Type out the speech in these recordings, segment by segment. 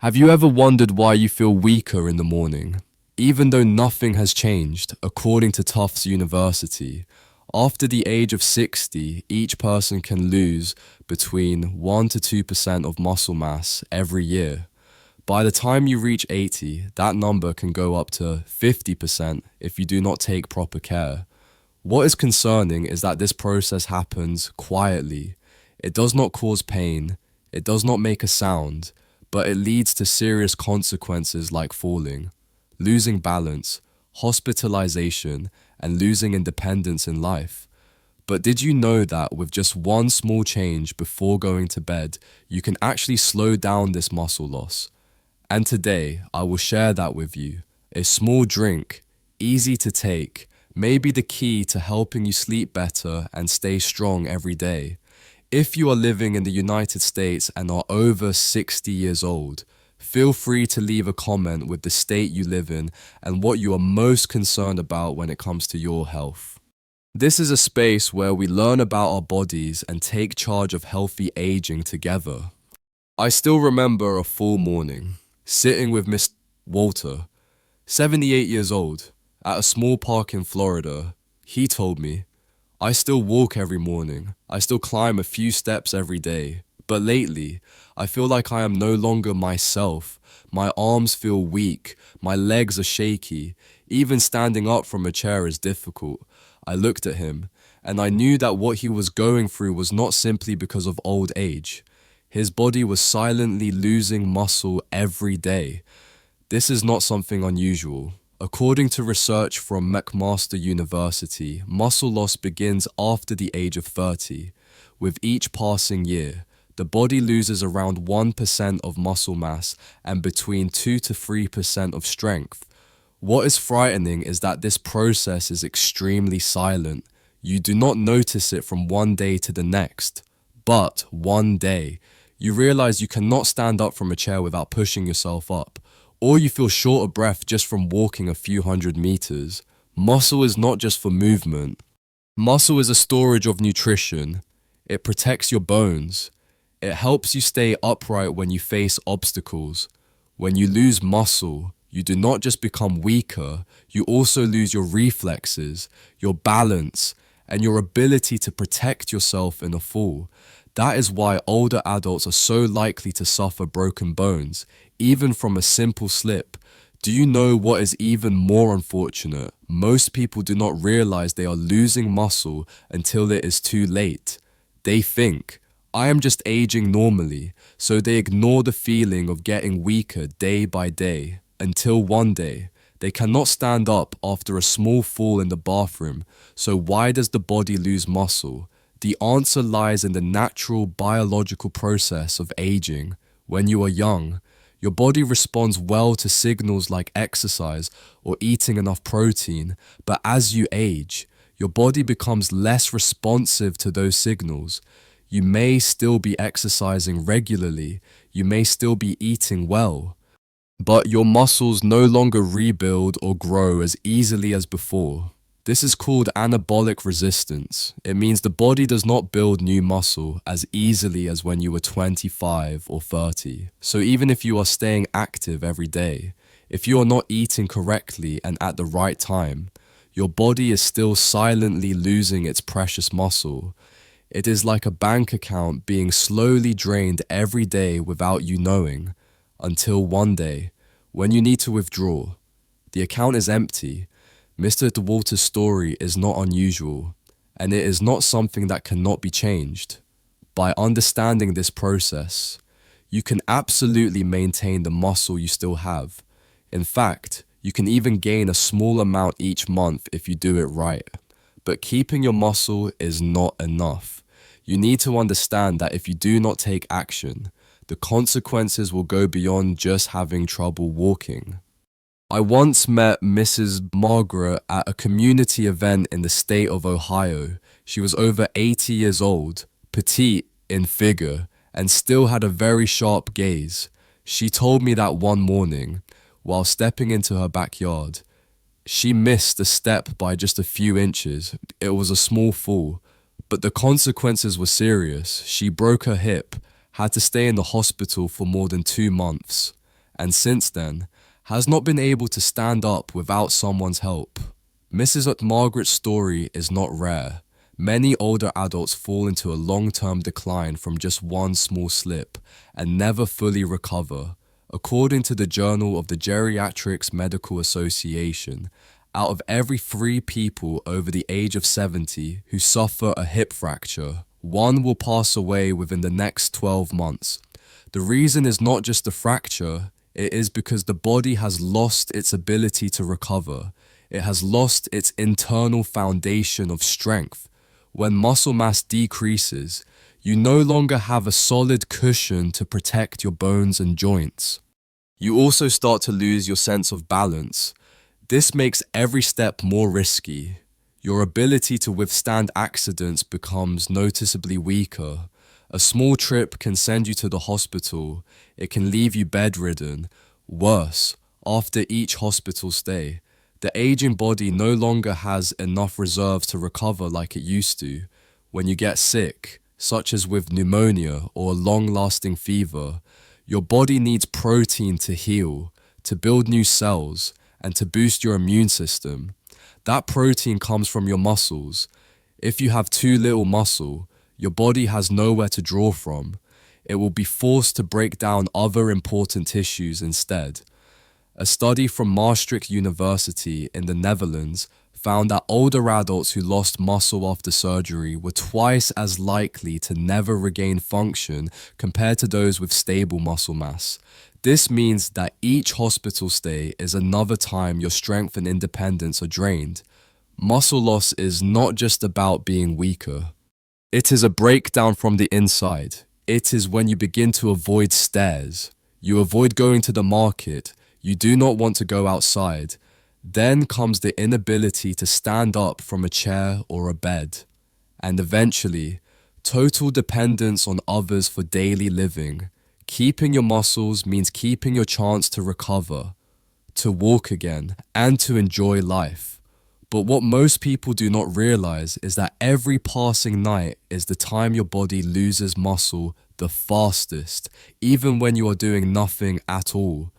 Have you ever wondered why you feel weaker in the morning? Even though nothing has changed, according to Tufts University, after the age of 60, each person can lose between 1 to 2% of muscle mass every year. By the time you reach 80, that number can go up to 50% if you do not take proper care. What is concerning is that this process happens quietly. It does not cause pain, it does not make a sound, but it leads to serious consequences like falling, losing balance, hospitalization, and losing independence in life. But did you know that with just one small change before going to bed, you can actually slow down this muscle loss? And today, I will share that with you. A small drink, easy to take, may be the key to helping you sleep better and stay strong every day. If you are living in the United States and are over 60 years old, feel free to leave a comment with the state you live in and what you are most concerned about when it comes to your health. This is a space where we learn about our bodies and take charge of healthy aging together. I still remember a full morning, sitting with Mr. Walter, 78 years old, at a small park in Florida. He told me, "I still walk every morning. I still climb a few steps every day. But lately, I feel like I am no longer myself. My arms feel weak. My legs are shaky. Even standing up from a chair is difficult." I looked at him, and I knew that what he was going through was not simply because of old age. His body was silently losing muscle every day. This is not something unusual. According to research from McMaster University, muscle loss begins after the age of 30. With each passing year, the body loses around 1% of muscle mass and between 2 to 3% of strength. What is frightening is that this process is extremely silent. You do not notice it from one day to the next. But one day, you realize you cannot stand up from a chair without pushing yourself up, or you feel short of breath just from walking a few hundred meters. Muscle is not just for movement. Muscle is a storage of nutrition. It protects your bones. It helps you stay upright when you face obstacles. When you lose muscle, you do not just become weaker, you also lose your reflexes, your balance, and your ability to protect yourself in a fall. That is why older adults are so likely to suffer broken bones, even from a simple slip. Do you know what is even more unfortunate? Most people do not realize they are losing muscle until it is too late. They think, "I am just aging normally," so they ignore the feeling of getting weaker day by day, until one day, they cannot stand up after a small fall in the bathroom. So why does the body lose muscle? The answer lies in the natural biological process of aging. When you are young, your body responds well to signals like exercise or eating enough protein, but as you age, your body becomes less responsive to those signals. You may still be exercising regularly, you may still be eating well, but your muscles no longer rebuild or grow as easily as before. This is called anabolic resistance. It means the body does not build new muscle as easily as when you were 25 or 30. So even if you are staying active every day, if you are not eating correctly and at the right time, your body is still silently losing its precious muscle. It is like a bank account being slowly drained every day without you knowing, until one day, when you need to withdraw, the account is empty. Mr. DeWalter's story is not unusual, and it is not something that cannot be changed. By understanding this process, you can absolutely maintain the muscle you still have. In fact, you can even gain a small amount each month if you do it right. But keeping your muscle is not enough. You need to understand that if you do not take action, the consequences will go beyond just having trouble walking. I once met Mrs. Margaret at a community event in the state of Ohio. She was over 80 years old, petite in figure, and still had a very sharp gaze. She told me that one morning, while stepping into her backyard, she missed a step by just a few inches. It was a small fall, but the consequences were serious. She broke her hip, had to stay in the hospital for more than 2 months. and since then, has not been able to stand up without someone's help. Mrs. Margaret's story is not rare. Many older adults fall into a long-term decline from just one small slip and never fully recover. According to the Journal of the Geriatrics Medical Association, out of every 3 people over the age of 70 who suffer a hip fracture, 1 will pass away within the next 12 months. The reason is not just the fracture, it is because the body has lost its ability to recover. It has lost its internal foundation of strength. When muscle mass decreases, you no longer have a solid cushion to protect your bones and joints. You also start to lose your sense of balance. This makes every step more risky. Your ability to withstand accidents becomes noticeably weaker. A small trip can send you to the hospital. It can leave you bedridden. Worse, after each hospital stay, the aging body no longer has enough reserves to recover like it used to. When you get sick, such as with pneumonia or a long-lasting fever, your body needs protein to heal, to build new cells, and to boost your immune system. That protein comes from your muscles. If you have too little muscle, your body has nowhere to draw from. It will be forced to break down other important tissues instead. A study from Maastricht University in the Netherlands found that older adults who lost muscle after surgery were twice as likely to never regain function compared to those with stable muscle mass. This means that each hospital stay is another time your strength and independence are drained. Muscle loss is not just about being weaker. It is a breakdown from the inside. It is when you begin to avoid stairs. You avoid going to the market. You do not want to go outside. Then comes the inability to stand up from a chair or a bed. And eventually, total dependence on others for daily living. Keeping your muscles means keeping your chance to recover, to walk again, and to enjoy life. But what most people do not realize is that every passing night is the time your body loses muscle the fastest, even when you are doing nothing at all.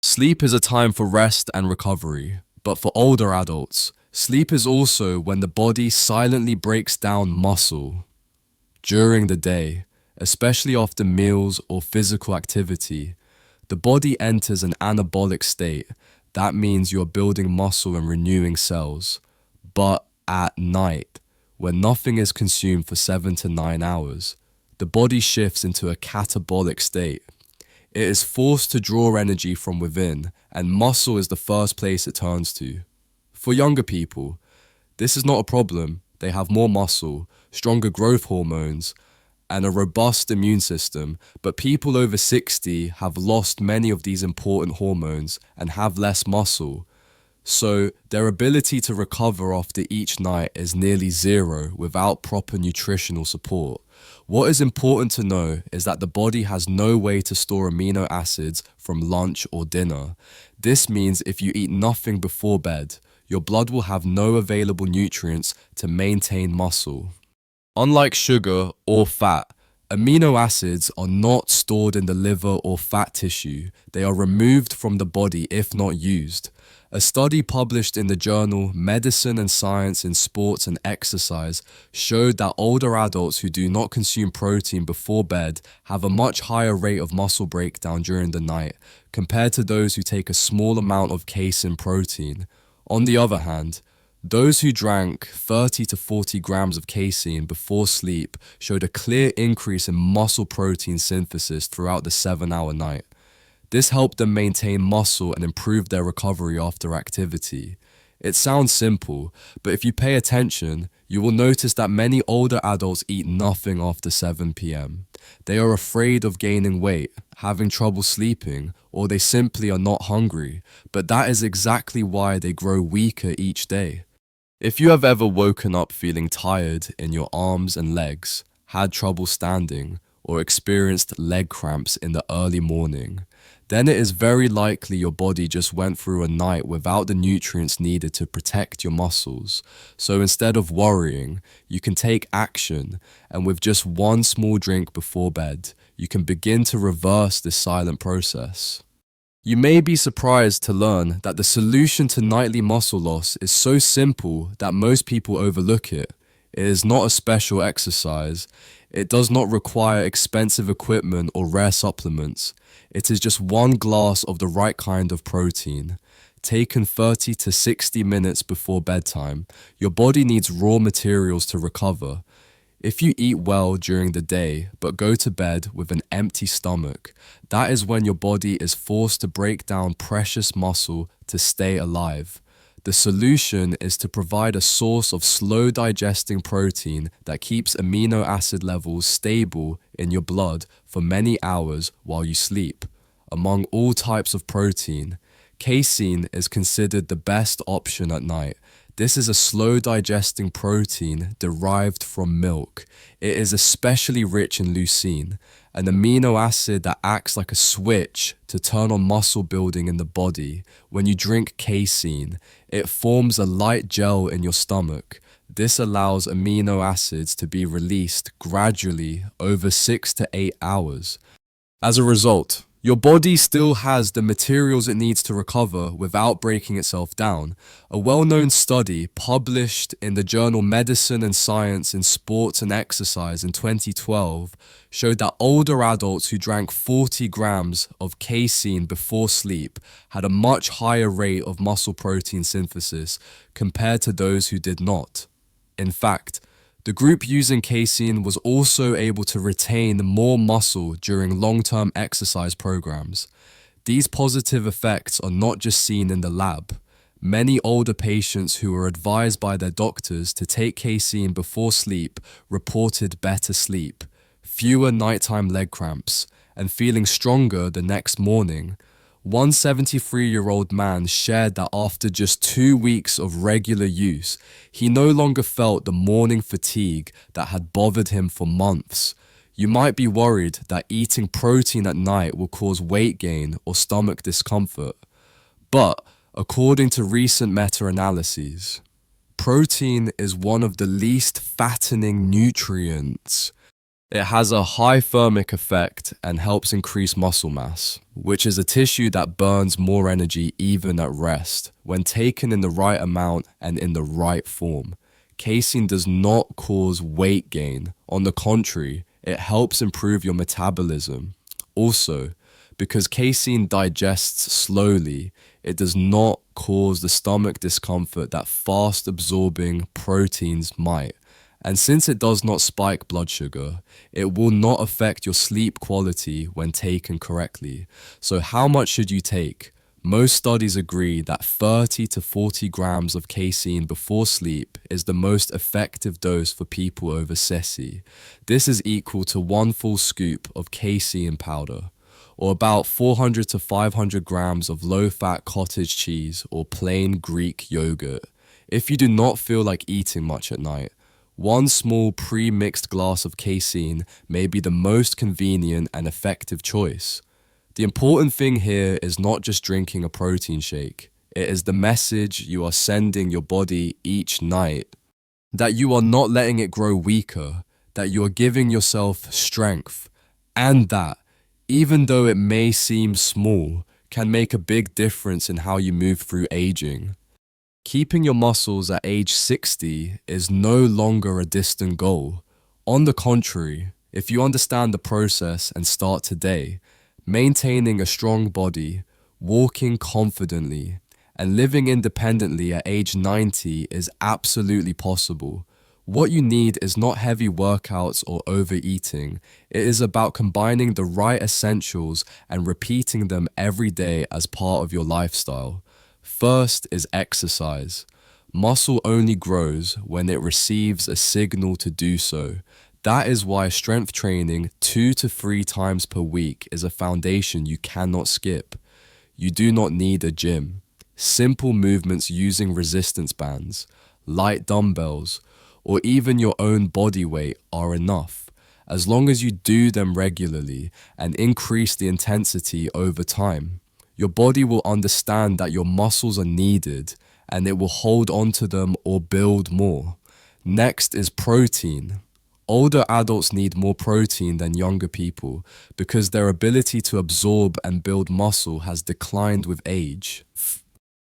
Sleep is a time for rest and recovery, but for older adults, sleep is also when the body silently breaks down muscle. During the day, especially after meals or physical activity, the body enters an anabolic state. That means you're building muscle and renewing cells. But at night, when nothing is consumed for 7 to 9 hours, the body shifts into a catabolic state. It is forced to draw energy from within, and muscle is the first place it turns to. For younger people, this is not a problem. They have more muscle, stronger growth hormones, and a robust immune system, but people over 60 have lost many of these important hormones and have less muscle. So their ability to recover after each night is nearly zero without proper nutritional support. What is important to know is that the body has no way to store amino acids from lunch or dinner. This means if you eat nothing before bed, your blood will have no available nutrients to maintain muscle. Unlike sugar or fat, amino acids are not stored in the liver or fat tissue. They are removed from the body if not used. A study published in the journal Medicine and Science in Sports and Exercise showed that older adults who do not consume protein before bed have a much higher rate of muscle breakdown during the night compared to those who take a small amount of casein protein. On the other hand, those who drank 30 to 40 grams of casein before sleep showed a clear increase in muscle protein synthesis throughout the 7-hour night. This helped them maintain muscle and improve their recovery after activity. It sounds simple, but if you pay attention, you will notice that many older adults eat nothing after 7 p.m. They are afraid of gaining weight, having trouble sleeping, or they simply are not hungry, but that is exactly why they grow weaker each day. If you have ever woken up feeling tired in your arms and legs, had trouble standing, or experienced leg cramps in the early morning, then it is very likely your body just went through a night without the nutrients needed to protect your muscles. So instead of worrying, you can take action, and with just one small drink before bed, you can begin to reverse this silent process. You may be surprised to learn that the solution to nightly muscle loss is so simple that most people overlook it. It is not a special exercise. It does not require expensive equipment or rare supplements. It is just one glass of the right kind of protein. Taken 30 to 60 minutes before bedtime, your body needs raw materials to recover. If you eat well during the day but go to bed with an empty stomach, that is when your body is forced to break down precious muscle to stay alive. The solution is to provide a source of slow digesting protein that keeps amino acid levels stable in your blood for many hours while you sleep. Among all types of protein, casein is considered the best option at night. This is a slow digesting protein derived from milk. It is especially rich in leucine, an amino acid that acts like a switch to turn on muscle building in the body. When you drink casein, it forms a light gel in your stomach. This allows amino acids to be released gradually over 6 to 8 hours. As a result, your body still has the materials it needs to recover without breaking itself down. A well-known study published in the journal Medicine and Science in Sports and Exercise in 2012 showed that older adults who drank 40 grams of casein before sleep had a much higher rate of muscle protein synthesis compared to those who did not. In fact, the group using casein was also able to retain more muscle during long-term exercise programs. These positive effects are not just seen in the lab. Many older patients who were advised by their doctors to take casein before sleep reported better sleep, fewer nighttime leg cramps, and feeling stronger the next morning. One 73-year-old man shared that after just 2 weeks of regular use, he no longer felt the morning fatigue that had bothered him for months. You might be worried that eating protein at night will cause weight gain or stomach discomfort. But according to recent meta-analyses, protein is one of the least fattening nutrients. It has a high thermic effect and helps increase muscle mass, which is a tissue that burns more energy even at rest, when taken in the right amount and in the right form. Casein does not cause weight gain. On the contrary, it helps improve your metabolism. Also, because casein digests slowly, it does not cause the stomach discomfort that fast-absorbing proteins might. And since it does not spike blood sugar, it will not affect your sleep quality when taken correctly. So how much should you take? Most studies agree that 30 to 40 grams of casein before sleep is the most effective dose for people over 60. This is equal to 1 full scoop of casein powder, or about 400 to 500 grams of low-fat cottage cheese or plain Greek yogurt. If you do not feel like eating much at night, one small pre-mixed glass of casein may be the most convenient and effective choice. The important thing here is not just drinking a protein shake. It is the message you are sending your body each night, that you are not letting it grow weaker, that you are giving yourself strength, and that, even though it may seem small, can make a big difference in how you move through aging. Keeping your muscles at age 60 is no longer a distant goal. On the contrary, if you understand the process and start today, maintaining a strong body, walking confidently, and living independently at age 90 is absolutely possible. What you need is not heavy workouts or overeating. It is about combining the right essentials and repeating them every day as part of your lifestyle. First is exercise. Muscle only grows when it receives a signal to do so. That is why strength training 2 to 3 times per week is a foundation you cannot skip. You do not need a gym. Simple movements using resistance bands, light dumbbells, or even your own body weight are enough, as long as you do them regularly and increase the intensity over time. Your body will understand that your muscles are needed and it will hold on to them or build more. Next is protein. Older adults need more protein than younger people because their ability to absorb and build muscle has declined with age.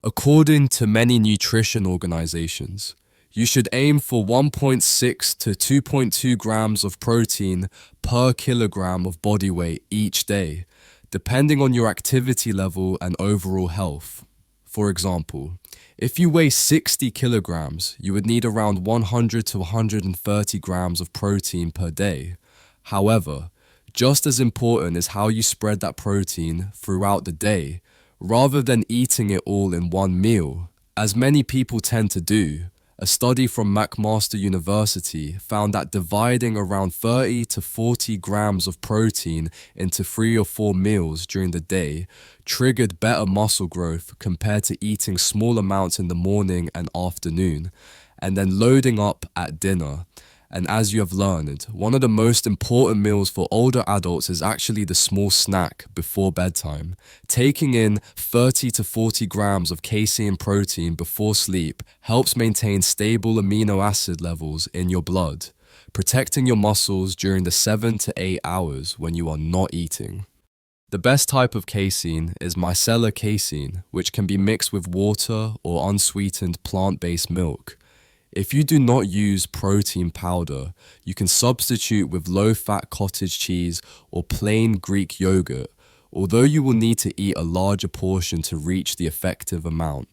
According to many nutrition organizations, you should aim for 1.6 to 2.2 grams of protein per kilogram of body weight each day, depending on your activity level and overall health. For example, if you weigh 60 kilograms, you would need around 100 to 130 grams of protein per day. However, just as important is how you spread that protein throughout the day, rather than eating it all in one meal, as many people tend to do. A study from McMaster University found that dividing around 30 to 40 grams of protein into 3 or 4 meals during the day triggered better muscle growth compared to eating small amounts in the morning and afternoon, and then loading up at dinner. And as you have learned, one of the most important meals for older adults is actually the small snack before bedtime. Taking in 30 to 40 grams of casein protein before sleep helps maintain stable amino acid levels in your blood, protecting your muscles during the 7 to 8 hours when you are not eating. The best type of casein is micellar casein, which can be mixed with water or unsweetened plant-based milk. If you do not use protein powder, you can substitute with low-fat cottage cheese or plain Greek yogurt, although you will need to eat a larger portion to reach the effective amount.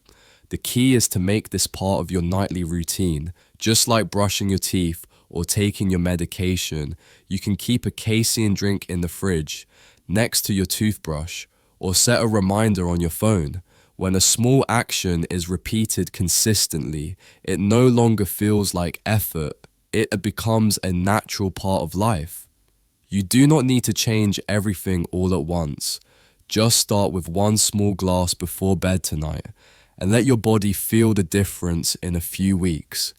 The key is to make this part of your nightly routine. Just like brushing your teeth or taking your medication, you can keep a casein drink in the fridge, next to your toothbrush, or set a reminder on your phone. When a small action is repeated consistently, it no longer feels like effort. It becomes a natural part of life. You do not need to change everything all at once. Just start with 1 small glass before bed tonight and let your body feel the difference in a few weeks.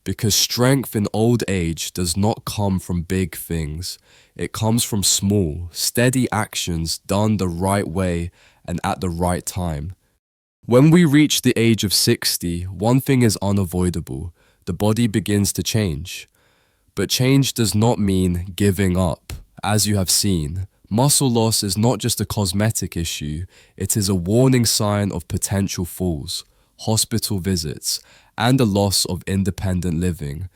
Because strength in old age does not come from big things. It comes from small, steady actions done the right way and at the right time. When we reach the age of 60, one thing is unavoidable. The body begins to change. But change does not mean giving up. As you have seen, muscle loss is not just a cosmetic issue, it is a warning sign of potential falls, hospital visits, and a loss of independent living.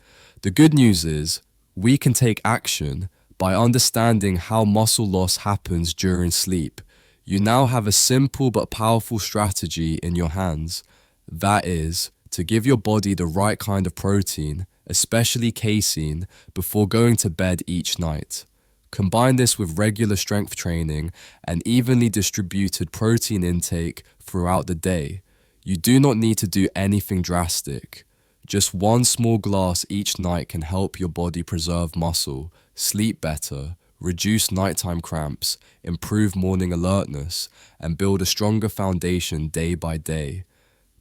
The good news is, we can take action by understanding how muscle loss happens during sleep. You now have a simple but powerful strategy in your hands. That is, to give your body the right kind of protein, especially casein, before going to bed each night. Combine this with regular strength training and evenly distributed protein intake throughout the day. You do not need to do anything drastic. Just 1 small glass each night can help your body preserve muscle, sleep better, reduce nighttime cramps, improve morning alertness, and build a stronger foundation day by day.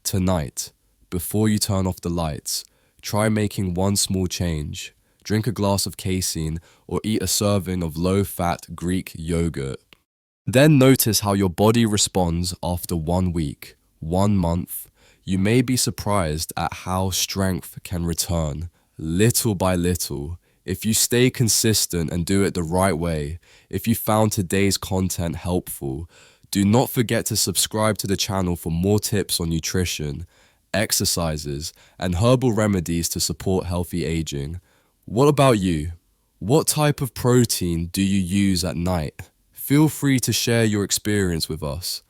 Tonight, before you turn off the lights, try making 1 small change. Drink a glass of casein or eat a serving of low-fat Greek yogurt. Then notice how your body responds after 1 week, 1 month. You may be surprised at how strength can return, little by little. If you stay consistent and do it the right way, if you found today's content helpful, do not forget to subscribe to the channel for more tips on nutrition, exercises, and herbal remedies to support healthy aging. What about you? What type of protein do you use at night? Feel free to share your experience with us.